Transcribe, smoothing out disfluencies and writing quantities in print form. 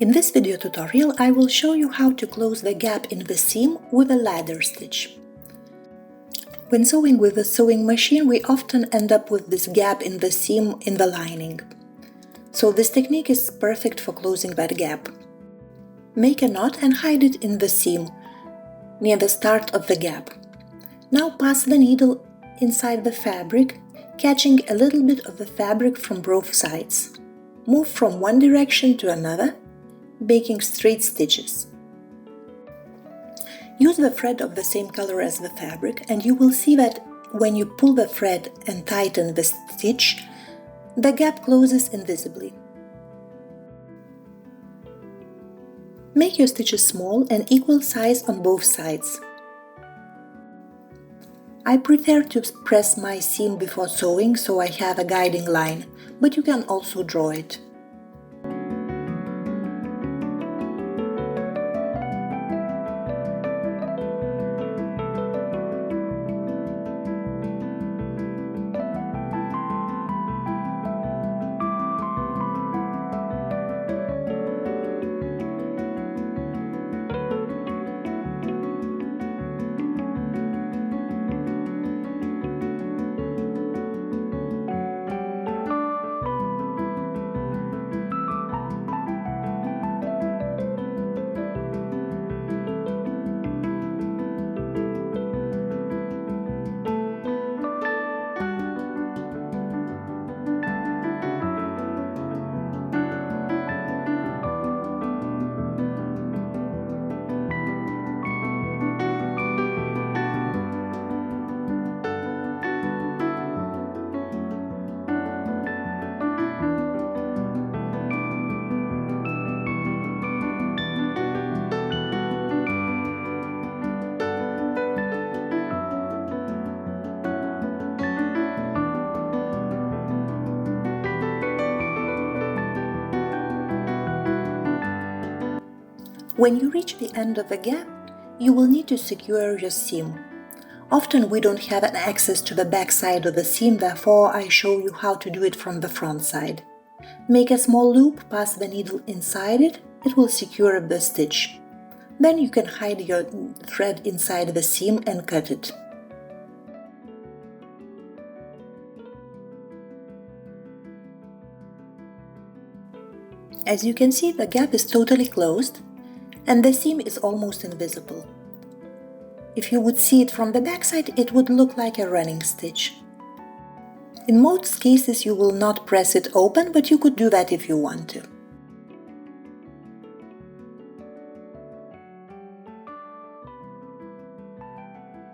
In this video tutorial, I will show you how to close the gap in the seam with a ladder stitch. When sewing with a sewing machine, we often end up with this gap in the seam in the lining. So this technique is perfect for closing that gap. Make a knot and hide it in the seam, near the start of the gap. Now pass the needle inside the fabric, catching a little bit of the fabric from both sides. Move from one direction to another, making straight stitches. Use the thread of the same color as the fabric, and you will see that when you pull the thread and tighten the stitch, the gap closes invisibly. Make your stitches small and equal size on both sides. I prefer to press my seam before sewing, so I have a guiding line, but you can also draw it. When you reach the end of the gap, you will need to secure your seam. Often we don't have access to the back side of the seam, therefore I show you how to do it from the front side. Make a small loop, pass the needle inside it, it will secure the stitch. Then you can hide your thread inside the seam and cut it. As you can see, the gap is totally closed, and the seam is almost invisible. If you would see it from the back side, it would look like a running stitch. In most cases you will not press it open, but you could do that if you want to.